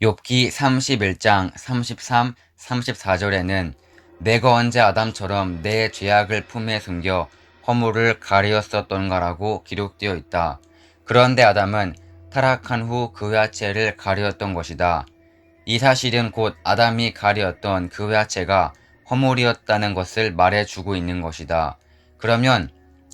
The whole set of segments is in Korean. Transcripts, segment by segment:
욥기 31장 33, 34절에는 내가 언제 아담처럼 내 죄악을 품에 숨겨 허물을 가리었었던가라고 기록되어 있다. 그런데 아담은 타락한 후 그 외아체를 가리었던 것이다. 이 사실은 곧 아담이 가리었던 그 외아체가 허물이었다는 것을 말해주고 있는 것이다. 그러면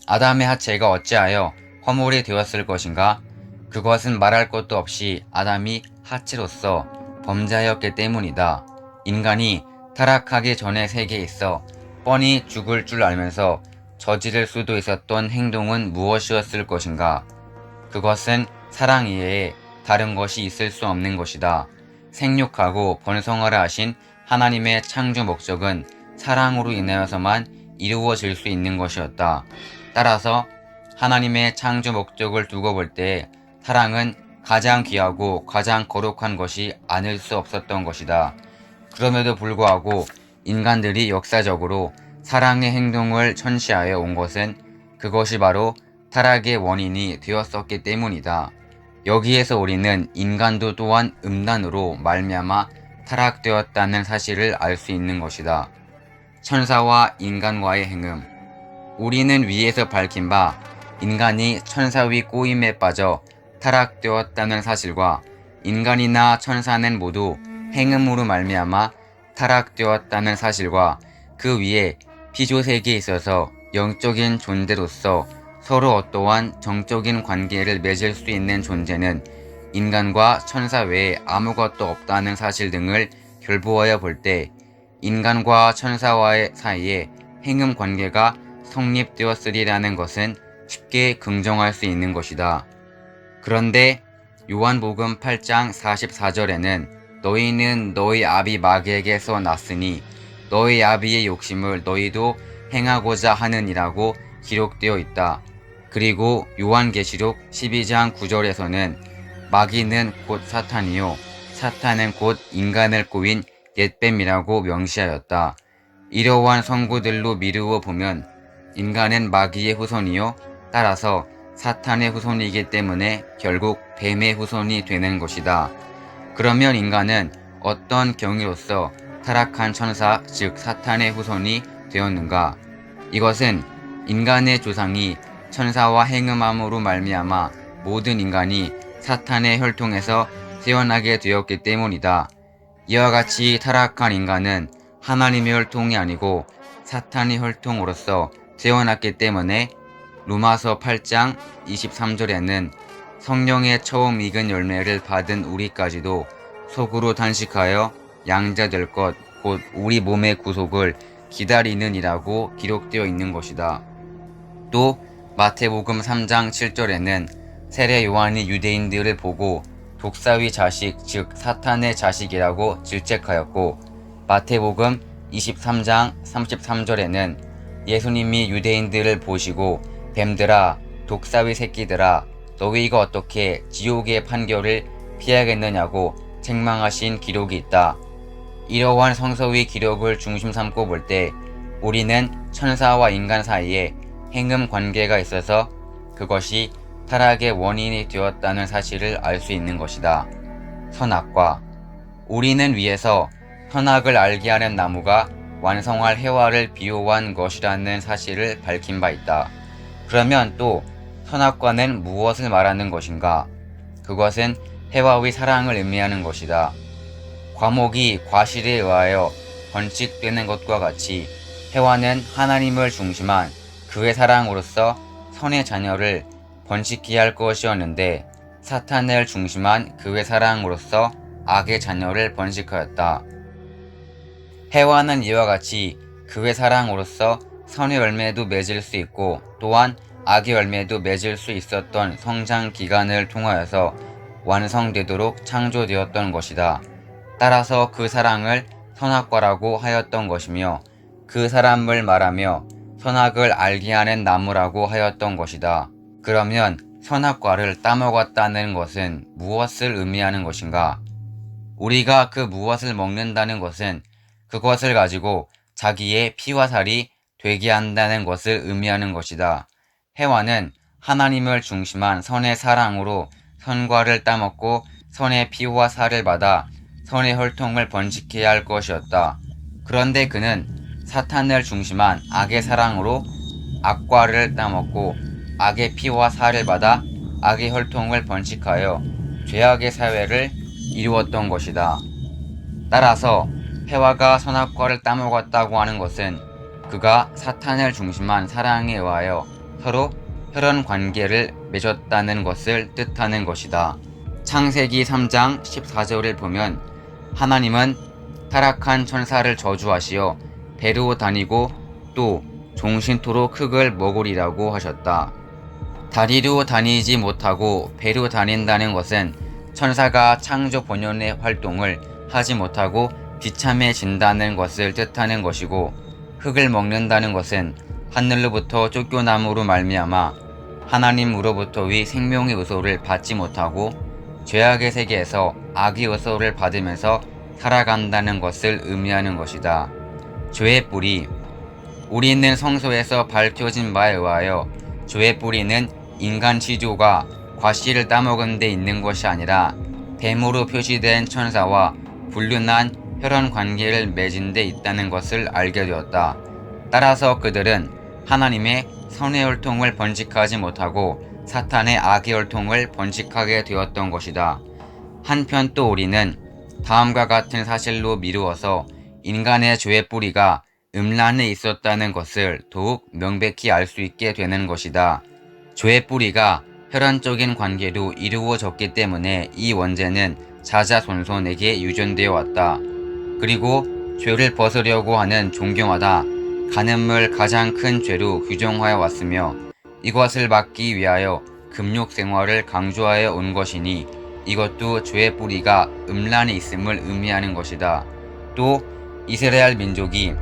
아담의 하체가 어찌하여 허물이 되었을 것인가? 그것은 말할 것도 없이 아담이 하체로서 범죄하였기 때문이다. 인간이 타락하기 전의 세계에 있어 뻔히 죽을 줄 알면서 저지를 수도 있었던 행동은 무엇이었을 것인가? 그것은 사랑 이외에 다른 것이 있을 수 없는 것이다. 생육하고 번성하라 하신 하나님의 창조 목적은 사랑으로 인하여서만 이루어질 수 있는 것이었다. 따라서 하나님의 창조 목적을 두고 볼 때 사랑은 가장 귀하고 가장 거룩한 것이 아닐 수 없었던 것이다. 그럼에도 불구하고 인간들이 역사적으로 사랑의 행동을 천시하여 온 것은 그것이 바로 타락의 원인이 되었었기 때문이다. 여기에서 우리는 인간도 또한 음란으로 말미암아 타락되었다는 사실을 알 수 있는 것이다. 천사와 인간과의 행음. 우리는 위에서 밝힌 바 인간이 천사의 꼬임에 빠져 타락되었다는 사실과 인간이나 천사는 모두 행음으로 말미암아 타락되었다는 사실과 그 위에 피조세계에 있어서 영적인 존재로서 서로 어떠한 정적인 관계를 맺을 수 있는 존재는 인간과 천사 외에 아무것도 없다는 사실 등을 결부하여 볼 때 인간과 천사와의 사이에 행음 관계가 성립되었으리라는 것은 쉽게 긍정할 수 있는 것이다. 그런데 요한복음 8장 44절에는 너희는 너희 아비 마귀에게서 났으니 너희 아비의 욕심을 너희도 행하고자 하느니라고 기록되어 있다. 그리고 요한계시록 12장 9절에서는 마귀는 곧 사탄이요 사탄은 곧 인간을 꼬인 옛뱀이라고 명시하였다. 이러한 성구들로 미루어 보면 인간은 마귀의 후손이요 따라서 사탄의 후손이기 때문에 결국 뱀의 후손이 되는 것이다. 그러면 인간은 어떤 경위로서 타락한 천사 즉 사탄의 후손이 되었는가? 이것은 인간의 조상이 천사와 행음함으로 말미암아 모든 인간이 사탄의 혈통에서 태어나게 되었기 때문이다. 이와 같이 타락한 인간은 하나님의 혈통이 아니고 사탄의 혈통으로서 태어났기 때문에 로마서 8장 23절에는 성령의 처음 익은 열매를 받은 우리까지도 속으로 단식하여 양자될 것 곧 우리 몸의 구속을 기다리는이라고 기록되어 있는 것이다. 또 마태복음 3장 7절에는 세례 요한이 유대인들을 보고 독사의 자식 즉 사탄의 자식이라고 질책하였고 마태복음 23장 33절에는 예수님이 유대인들을 보시고 뱀들아 독사의 새끼들아 너희가 어떻게 지옥의 판결을 피하겠느냐고 책망하신 기록이 있다. 이러한 성서의 기록을 중심 삼고 볼 때 우리는 천사와 인간 사이에 행음 관계가 있어서 그것이 타락의 원인이 되었다는 사실을 알 수 있는 것이다. 선악과. 우리는 위에서 선악을 알게 하는 나무가 완성할 해와를 비유한 것이라는 사실을 밝힌 바 있다. 그러면 또 선악과는 무엇을 말하는 것인가? 그것은 해와의 사랑을 의미하는 것이다. 과목이 과실에 의하여 번식되는 것과 같이 해와는 하나님을 중심한 그의 사랑으로서 선의 자녀를 번식케 할 것이었는데 사탄을 중심한 그의 사랑으로서 악의 자녀를 번식하였다. 해와는 이와 같이 그의 사랑으로서 선의 열매도 맺을 수 있고 또한 악의 열매도 맺을 수 있었던 성장 기간을 통하여서 완성되도록 창조되었던 것이다. 따라서 그 사랑을 선악과라고 하였던 것이며 그 사람을 말하며 선악을 알게 하는 나무라고 하였던 것이다. 그러면 선악과를 따먹었다는 것은 무엇을 의미하는 것인가? 우리가 그 무엇을 먹는다는 것은 그것을 가지고 자기의 피와 살이 되게 한다는 것을 의미하는 것이다. 해와는 하나님을 중심한 선의 사랑으로 선과를 따먹고 선의 피와 살을 받아 선의 혈통을 번식해야 할 것이었다. 그런데 그는 사탄을 중심한 악의 사랑으로 악과를 따먹고 악의 피와 살을 받아 악의 혈통을 번식하여 죄악의 사회를 이루었던 것이다. 따라서 해와가 선악과를 따먹었다고 하는 것은 그가 사탄을 중심한 사랑에 의하여 서로 혈연 관계를 맺었다는 것을 뜻하는 것이다. 창세기 3장 14절을 보면 하나님은 타락한 천사를 저주하시어 배로 다니고 또 종신토록 흙을 먹으리라고 하셨다. 다리로 다니지 못하고 배로 다닌다는 것은 천사가 창조 본연의 활동을 하지 못하고 비참해진다는 것을 뜻하는 것이고, 흙을 먹는다는 것은 하늘로부터 쫓겨남으로 말미암아 하나님으로부터의 생명의 의소를 받지 못하고 죄악의 세계에서 악의 의소를 받으면서 살아간다는 것을 의미하는 것이다. 죄의 뿌리. 우리는 성서에서 밝혀진 바에 의하여 죄의 뿌리는 인간 지조가 과실을 따먹은 데 있는 것이 아니라 뱀으로 표시된 천사와 불륜한 혈연 관계를 맺은 데 있다는 것을 알게 되었다. 따라서 그들은 하나님의 선의 혈통을 번식하지 못하고 사탄의 악의 혈통을 번식하게 되었던 것이다. 한편 또 우리는 다음과 같은 사실로 미루어서 인간의 죄의 뿌리가 음란에 있었다는 것을 더욱 명백히 알 수 있게 되는 것이다. 죄의 뿌리가 혈연적인 관계로 이루어졌기 때문에 이 원죄는 자자손손에게 유전되어 왔다. 그리고 죄를 벗으려고 하는 존경하다 간음을 가장 큰 죄로 규정하여 왔으며, 이것을 막기 위하여 금욕 생활을 강조하여 온 것이니 이것도 죄의 뿌리가 음란에 있음을 의미하는 것이다. 또 이스라엘 민족이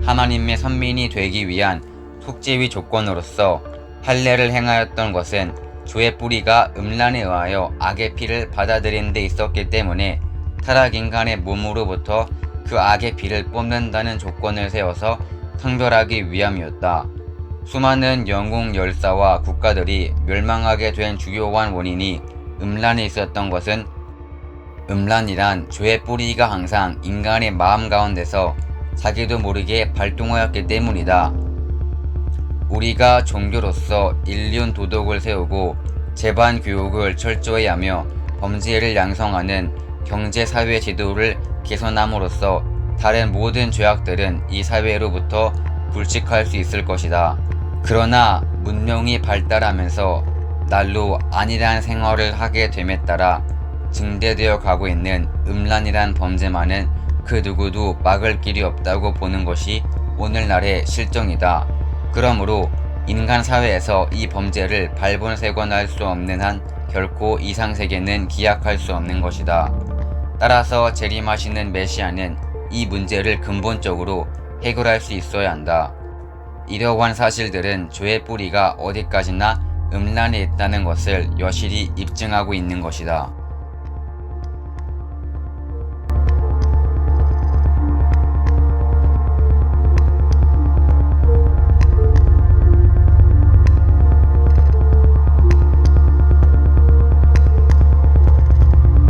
하나님의 선민이 되기 위한 속죄의 조건으로서 할례를 행하였던 것은 죄의 뿌리가 음란에 의하여 악의 피를 받아들인 데 있었기 때문에 타락인간의 몸으로부터 그 악의 피를 뽑는다는 조건을 세워서 성별하기 위함이었다. 수많은 영웅 열사와 국가들이 멸망하게 된 주요한 원인이 음란에 있었던 것은, 음란이란 죄의 뿌리가 항상 인간의 마음 가운데서 자기도 모르게 발동하였기 때문이다. 우리가 종교로서 인륜 도덕을 세우고 재반 교육을 철저히 하며 범죄를 양성하는 경제 사회 제도를 개선함으로써 다른 모든 죄악들은 이 사회로부터 불식할 수 있을 것이다. 그러나 문명이 발달하면서 날로 안일한 생활을 하게 됨에 따라 증대되어 가고 있는 음란이란 범죄만은 그 누구도 막을 길이 없다고 보는 것이 오늘날의 실정이다. 그러므로 인간 사회에서 이 범죄를 발본색원할 수 없는 한 결코 이상세계는 기약할 수 없는 것이다. 따라서 재림하시는 메시아는 이 문제를 근본적으로 해결할 수 있어야 한다. 이러한 사실들은 죄의 뿌리가 어디까지나 음란에 있다는 것을 여실히 입증하고 있는 것이다.